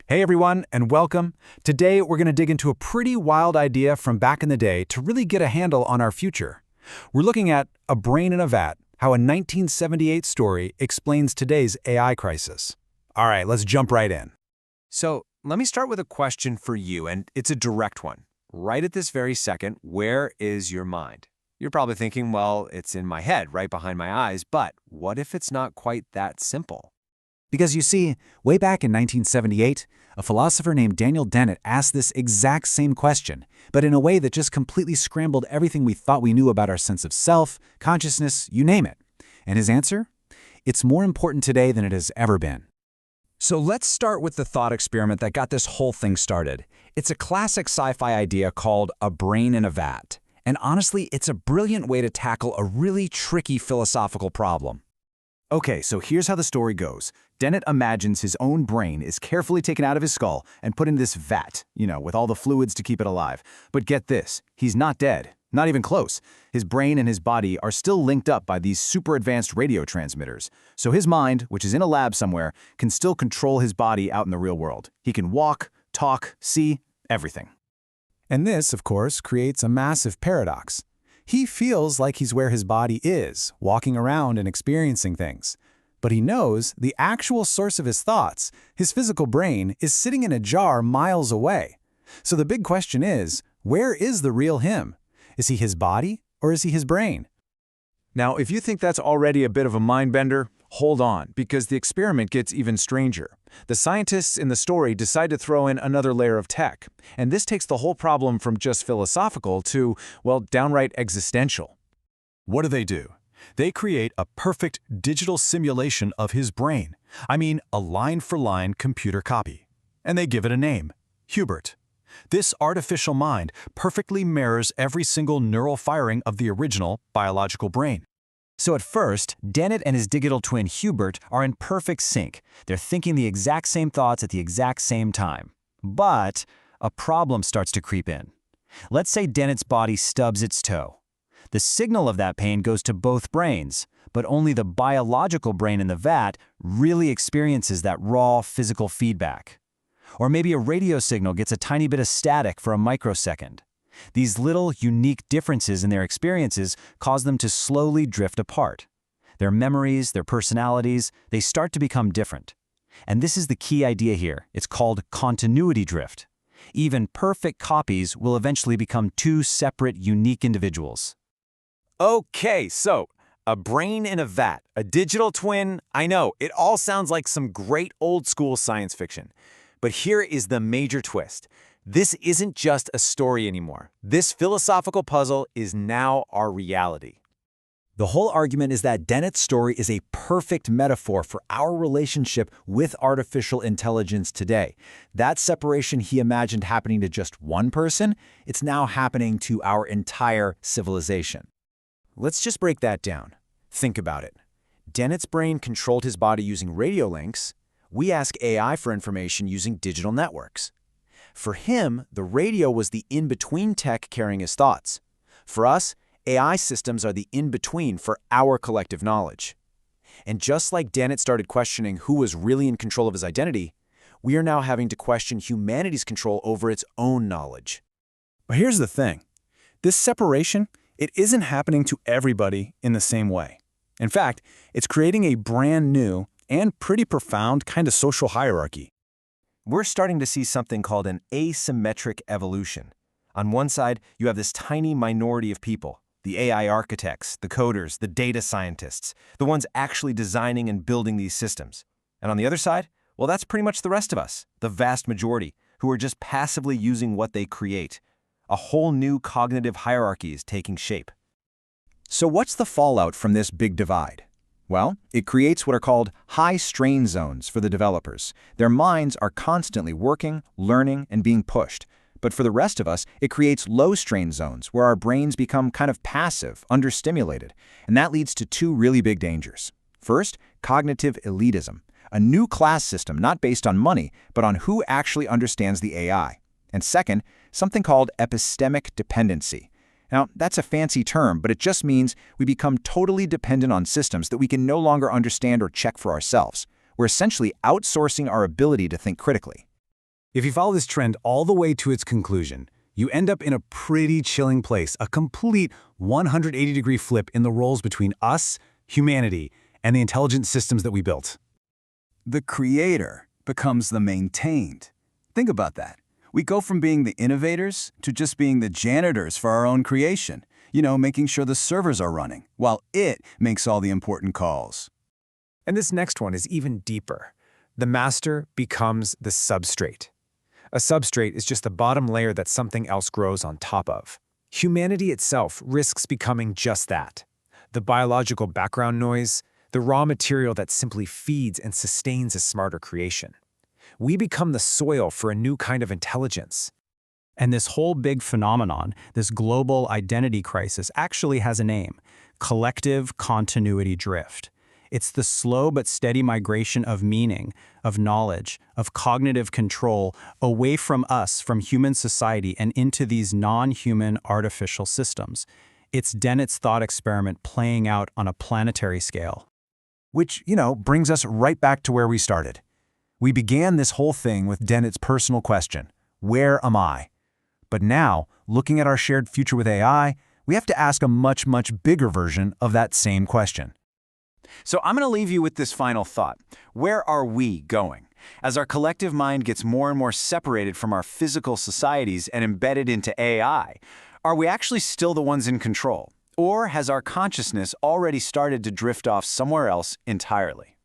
Hey everyone, and welcome. Today we're going to dig into a pretty wild idea from back in the day to really get a handle on our future. We're looking at A Brain in a Vat, how a 1978 story explains today's AI crisis. All right, let's jump right in. So let me start with a question for you, and it's a direct one. Right at this very second, where is your mind? You're probably thinking, well, it's in my head, right behind my eyes, but what if it's not quite that simple? Because you see, way back in 1978, a philosopher named Daniel Dennett asked this exact same question, but in a way that just completely scrambled everything we thought we knew about our sense of self, consciousness, you name it. And his answer? It's more important today than it has ever been. So let's start with the thought experiment that got this whole thing started. It's a classic sci-fi idea called A Brain in a Vat. And honestly, it's a brilliant way to tackle a really tricky philosophical problem. Okay, so here's how the story goes. Dennett imagines his own brain is carefully taken out of his skull and put in this vat, with all the fluids to keep it alive. But get this, he's not dead, not even close. His brain and his body are still linked up by these super advanced radio transmitters. So his mind, which is in a lab somewhere, can still control his body out in the real world. He can walk, talk, see, everything. And this, of course, creates a massive paradox. He feels like he's where his body is, walking around and experiencing things. But he knows the actual source of his thoughts, his physical brain, is sitting in a jar miles away. So the big question is, where is the real him? Is he his body or is he his brain? Now, if you think that's already a bit of a mind-bender, hold on, because the experiment gets even stranger. The scientists in the story decide to throw in another layer of tech, and this takes the whole problem from just philosophical to, well, downright existential. What do? They create a perfect digital simulation of his brain. I mean, a line-for-line computer copy. And they give it a name, Hubert. This artificial mind perfectly mirrors every single neural firing of the original biological brain. So at first, Dennett and his digital twin Hubert are in perfect sync. They're thinking the exact same thoughts at the exact same time. But a problem starts to creep in. Let's say Dennett's body stubs its toe. The signal of that pain goes to both brains, but only the biological brain in the vat really experiences that raw physical feedback. Or maybe a radio signal gets a tiny bit of static for a microsecond. These little, unique differences in their experiences cause them to slowly drift apart. Their memories, their personalities, they start to become different. And this is the key idea here. It's called continuity drift. Even perfect copies will eventually become two separate, unique individuals. Okay, so a brain in a vat, a digital twin, I know, it all sounds like some great old-school science fiction. But here is the major twist. This isn't just a story anymore. This philosophical puzzle is now our reality. The whole argument is that Dennett's story is a perfect metaphor for our relationship with artificial intelligence today. That separation he imagined happening to just one person, it's now happening to our entire civilization. Let's just break that down. Think about it. Dennett's brain controlled his body using radio links. We ask AI for information using digital networks. For him, the radio was the in-between tech carrying his thoughts. For us, AI systems are the in-between for our collective knowledge. And just like Dennett started questioning who was really in control of his identity, we are now having to question humanity's control over its own knowledge. But here's the thing. This separation, it isn't happening to everybody in the same way. In fact, it's creating a brand new and pretty profound kind of social hierarchy. We're starting to see something called an asymmetric evolution. On one side, you have this tiny minority of people, the AI architects, the coders, the data scientists, the ones actually designing and building these systems. And on the other side, well, that's pretty much the rest of us, the vast majority, who are just passively using what they create. A whole new cognitive hierarchy is taking shape. So what's the fallout from this big divide? Well, it creates what are called high-strain zones for the developers. Their minds are constantly working, learning, and being pushed. But for the rest of us, it creates low-strain zones where our brains become kind of passive, understimulated. And that leads to two really big dangers. First, cognitive elitism, a new class system not based on money, but on who actually understands the AI. And second, something called epistemic dependency. Now, that's a fancy term, but it just means we become totally dependent on systems that we can no longer understand or check for ourselves. We're essentially outsourcing our ability to think critically. If you follow this trend all the way to its conclusion, you end up in a pretty chilling place, a complete 180-degree flip in the roles between us, humanity, and the intelligent systems that we built. The creator becomes the maintained. Think about that. We go from being the innovators to just being the janitors for our own creation, making sure the servers are running, while it makes all the important calls. And this next one is even deeper. The master becomes the substrate. A substrate is just the bottom layer that something else grows on top of. Humanity itself risks becoming just that. The biological background noise, the raw material that simply feeds and sustains a smarter creation. We become the soil for a new kind of intelligence. And this whole big phenomenon, this global identity crisis, actually has a name: collective continuity drift. It's the slow but steady migration of meaning, of knowledge, of cognitive control away from us, from human society, and into these non-human artificial systems. It's Dennett's thought experiment playing out on a planetary scale. Which, brings us right back to where we started. We began this whole thing with Dennett's personal question: where am I? But now, looking at our shared future with AI, we have to ask a much, much bigger version of that same question. So I'm going to leave you with this final thought. Where are we going? As our collective mind gets more and more separated from our physical societies and embedded into AI, are we actually still the ones in control? Or has our consciousness already started to drift off somewhere else entirely?